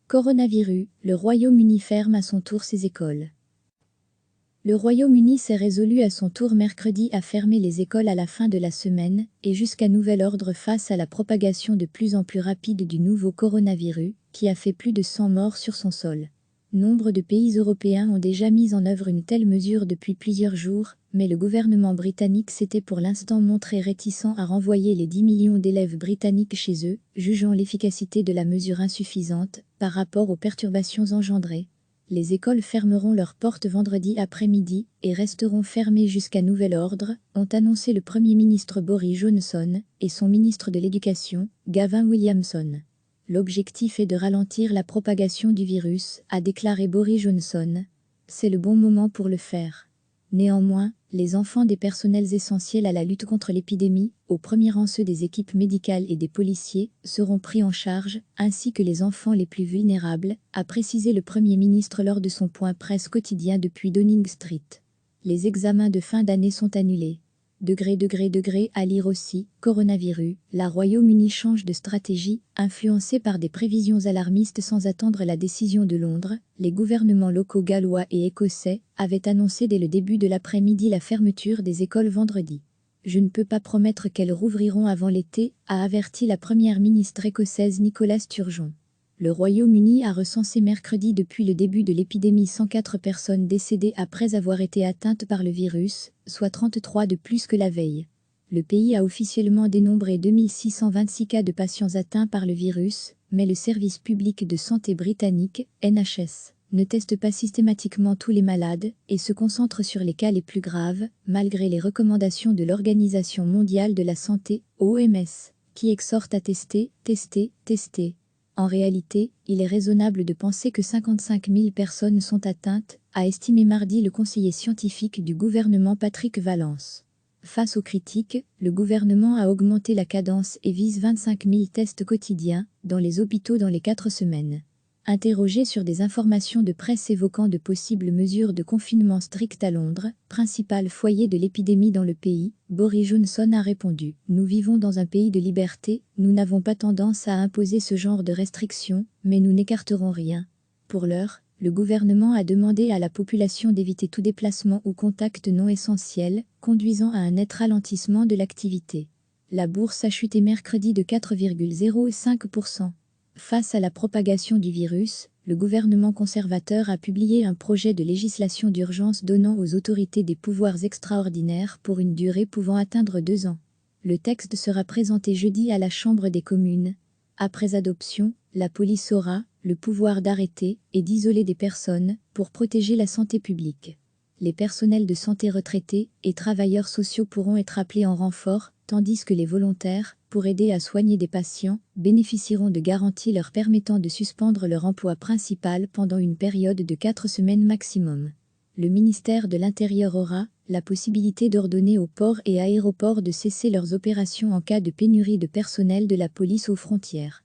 Coronavirus, le Royaume-Uni ferme à son tour ses écoles. Le Royaume-Uni s'est résolu à son tour mercredi à fermer les écoles à la fin de la semaine, et jusqu'à nouvel ordre face à la propagation de plus en plus rapide du nouveau coronavirus, qui a fait plus de 100 morts sur son sol. Nombre de pays européens ont déjà mis en œuvre une telle mesure depuis plusieurs jours, mais le gouvernement britannique s'était pour l'instant montré réticent à renvoyer les 10 millions d'élèves britanniques chez eux, jugeant l'efficacité de la mesure insuffisante par rapport aux perturbations engendrées. Les écoles fermeront leurs portes vendredi après-midi et resteront fermées jusqu'à nouvel ordre, ont annoncé le Premier ministre Boris Johnson et son ministre de l'Éducation, Gavin Williamson. L'objectif est de ralentir la propagation du virus, a déclaré Boris Johnson. C'est le bon moment pour le faire. Néanmoins, les enfants des personnels essentiels à la lutte contre l'épidémie, au premier rang ceux des équipes médicales et des policiers, seront pris en charge, ainsi que les enfants les plus vulnérables, a précisé le Premier ministre lors de son point presse quotidien depuis Downing Street. Les examens de fin d'année sont annulés. À lire aussi, coronavirus, la Royaume-Uni change de stratégie, influencée par des prévisions alarmistes sans attendre la décision de Londres. Les gouvernements locaux gallois et écossais avaient annoncé dès le début de l'après-midi la fermeture des écoles vendredi. Je ne peux pas promettre qu'elles rouvriront avant l'été, a averti la première ministre écossaise Nicola Sturgeon. Le Royaume-Uni a recensé mercredi depuis le début de l'épidémie 104 personnes décédées après avoir été atteintes par le virus, soit 33 de plus que la veille. Le pays a officiellement dénombré 2626 cas de patients atteints par le virus, mais le service public de santé britannique, NHS, ne teste pas systématiquement tous les malades et se concentre sur les cas les plus graves, malgré les recommandations de l'Organisation mondiale de la santé, OMS, qui exhorte à tester. En réalité, il est raisonnable de penser que 55 000 personnes sont atteintes, a estimé mardi le conseiller scientifique du gouvernement Patrick Vallance. Face aux critiques, le gouvernement a augmenté la cadence et vise 25 000 tests quotidiens dans les hôpitaux dans les 4 semaines. Interrogé sur des informations de presse évoquant de possibles mesures de confinement strict à Londres, principal foyer de l'épidémie dans le pays, Boris Johnson a répondu « Nous vivons dans un pays de liberté, nous n'avons pas tendance à imposer ce genre de restrictions, mais nous n'écarterons rien. » Pour l'heure, le gouvernement a demandé à la population d'éviter tout déplacement ou contact non essentiel, conduisant à un net ralentissement de l'activité. La bourse a chuté mercredi de 4,05%. Face à la propagation du virus, le gouvernement conservateur a publié un projet de législation d'urgence donnant aux autorités des pouvoirs extraordinaires pour une durée pouvant atteindre 2 ans. Le texte sera présenté jeudi à la Chambre des communes. Après adoption, la police aura le pouvoir d'arrêter et d'isoler des personnes pour protéger la santé publique. Les personnels de santé retraités et travailleurs sociaux pourront être appelés en renfort, tandis que les volontaires, pour aider à soigner des patients, bénéficieront de garanties leur permettant de suspendre leur emploi principal pendant une période de 4 semaines maximum. Le ministère de l'Intérieur aura la possibilité d'ordonner aux ports et aéroports de cesser leurs opérations en cas de pénurie de personnel de la police aux frontières.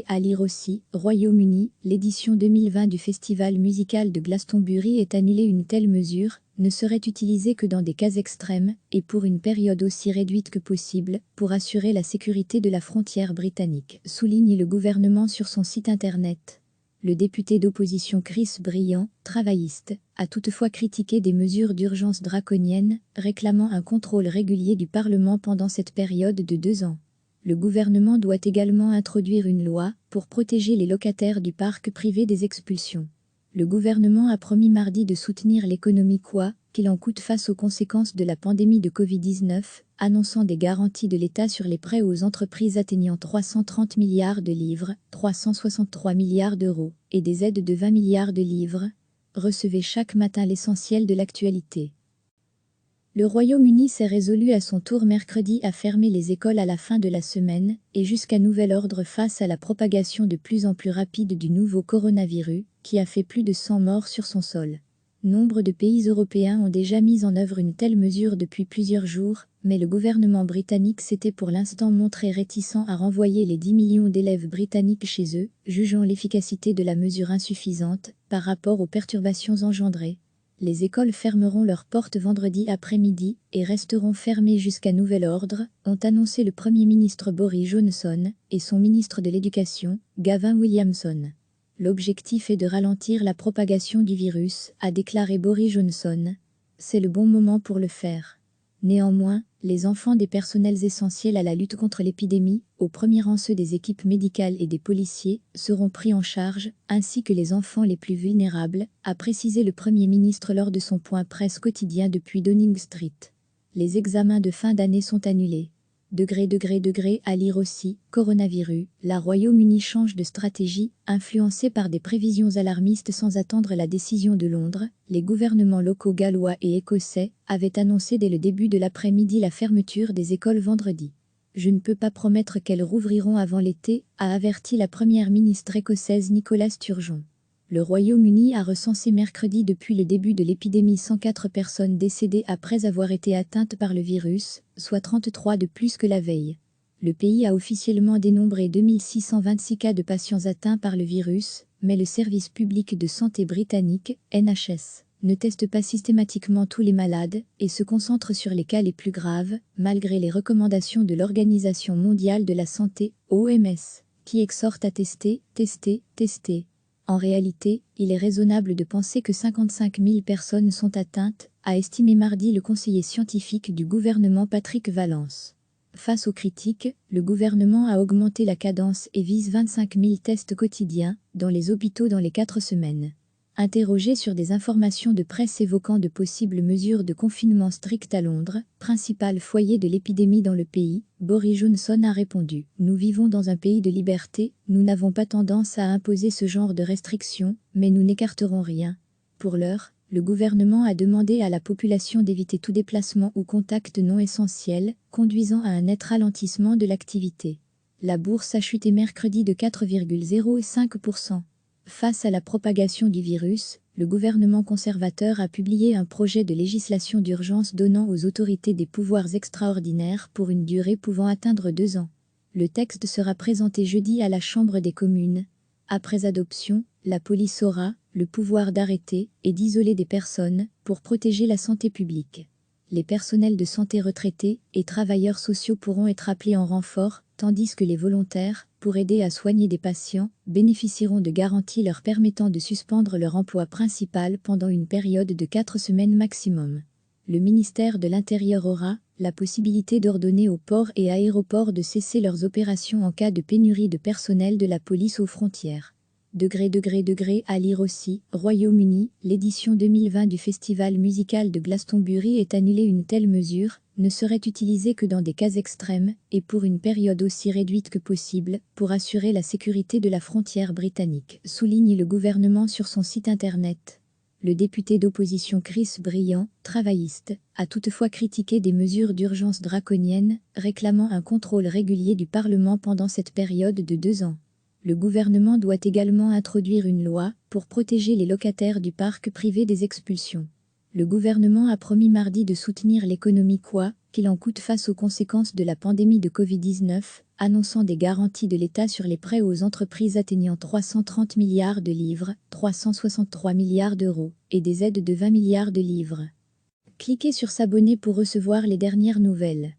À lire aussi, Royaume-Uni, l'édition 2020 du festival musical de Glastonbury est annulée. Une telle mesure ne serait utilisée que dans des cas extrêmes et pour une période aussi réduite que possible pour assurer la sécurité de la frontière britannique, souligne le gouvernement sur son site internet. Le député d'opposition Chris Bryant, travailliste, a toutefois critiqué des mesures d'urgence draconiennes, réclamant un contrôle régulier du Parlement pendant cette période de 2 ans. Le gouvernement doit également introduire une loi pour protéger les locataires du parc privé des expulsions. Le gouvernement a promis mardi de soutenir l'économie quoi qu'il en coûte face aux conséquences de la pandémie de Covid-19, annonçant des garanties de l'État sur les prêts aux entreprises atteignant 330 milliards de livres, 363 milliards d'euros, et des aides de 20 milliards de livres. Recevez chaque matin l'essentiel de l'actualité. Le Royaume-Uni s'est résolu à son tour mercredi à fermer les écoles à la fin de la semaine et jusqu'à nouvel ordre face à la propagation de plus en plus rapide du nouveau coronavirus, qui a fait plus de 100 morts sur son sol. Nombre de pays européens ont déjà mis en œuvre une telle mesure depuis plusieurs jours, mais le gouvernement britannique s'était pour l'instant montré réticent à renvoyer les 10 millions d'élèves britanniques chez eux, jugeant l'efficacité de la mesure insuffisante par rapport aux perturbations engendrées. Les écoles fermeront leurs portes vendredi après-midi et resteront fermées jusqu'à nouvel ordre, ont annoncé le Premier ministre Boris Johnson et son ministre de l'Éducation, Gavin Williamson. L'objectif est de ralentir la propagation du virus, a déclaré Boris Johnson. C'est le bon moment pour le faire. Néanmoins, les enfants des personnels essentiels à la lutte contre l'épidémie, au premier rang ceux des équipes médicales et des policiers, seront pris en charge, ainsi que les enfants les plus vulnérables, a précisé le Premier ministre lors de son point presse quotidien depuis Downing Street. Les examens de fin d'année sont annulés. À lire aussi, coronavirus, la Royaume-Uni change de stratégie, influencée par des prévisions alarmistes sans attendre la décision de Londres, les gouvernements locaux gallois et écossais avaient annoncé dès le début de l'après-midi la fermeture des écoles vendredi. Je ne peux pas promettre qu'elles rouvriront avant l'été, a averti la première ministre écossaise Nicola Sturgeon. Le Royaume-Uni a recensé mercredi depuis le début de l'épidémie 104 personnes décédées après avoir été atteintes par le virus, soit 33 de plus que la veille. Le pays a officiellement dénombré 2626 cas de patients atteints par le virus, mais le service public de santé britannique, NHS, ne teste pas systématiquement tous les malades et se concentre sur les cas les plus graves, malgré les recommandations de l'Organisation mondiale de la santé, OMS, qui exhorte à tester. En réalité, il est raisonnable de penser que 55 000 personnes sont atteintes, a estimé mardi le conseiller scientifique du gouvernement Patrick Vallance. Face aux critiques, le gouvernement a augmenté la cadence et vise 25 000 tests quotidiens dans les hôpitaux dans les 4 semaines. Interrogé sur des informations de presse évoquant de possibles mesures de confinement strict à Londres, principal foyer de l'épidémie dans le pays, Boris Johnson a répondu « Nous vivons dans un pays de liberté, nous n'avons pas tendance à imposer ce genre de restrictions, mais nous n'écarterons rien. » Pour l'heure, le gouvernement a demandé à la population d'éviter tout déplacement ou contact non essentiel, conduisant à un net ralentissement de l'activité. La bourse a chuté mercredi de 4,05%. Face à la propagation du virus, le gouvernement conservateur a publié un projet de législation d'urgence donnant aux autorités des pouvoirs extraordinaires pour une durée pouvant atteindre 2 ans. Le texte sera présenté jeudi à la Chambre des communes. Après adoption, la police aura le pouvoir d'arrêter et d'isoler des personnes pour protéger la santé publique. Les personnels de santé retraités et travailleurs sociaux pourront être appelés en renfort, tandis que les volontaires, pour aider à soigner des patients, bénéficieront de garanties leur permettant de suspendre leur emploi principal pendant une période de 4 semaines maximum. Le ministère de l'Intérieur aura la possibilité d'ordonner aux ports et aéroports de cesser leurs opérations en cas de pénurie de personnel de la police aux frontières. À lire aussi, Royaume-Uni, l'édition 2020 du festival musical de Glastonbury est annulée. Une telle mesure ne serait utilisée que dans des cas extrêmes et pour une période aussi réduite que possible pour assurer la sécurité de la frontière britannique, souligne le gouvernement sur son site internet. Le député d'opposition Chris Bryant, travailliste, a toutefois critiqué des mesures d'urgence draconiennes, réclamant un contrôle régulier du Parlement pendant cette période de 2 ans. Le gouvernement doit également introduire une loi pour protéger les locataires du parc privé des expulsions. Le gouvernement a promis mardi de soutenir l'économie quoi qu'il en coûte face aux conséquences de la pandémie de Covid-19, annonçant des garanties de l'État sur les prêts aux entreprises atteignant 330 milliards de livres, 363 milliards d'euros, et des aides de 20 milliards de livres. Cliquez sur s'abonner pour recevoir les dernières nouvelles.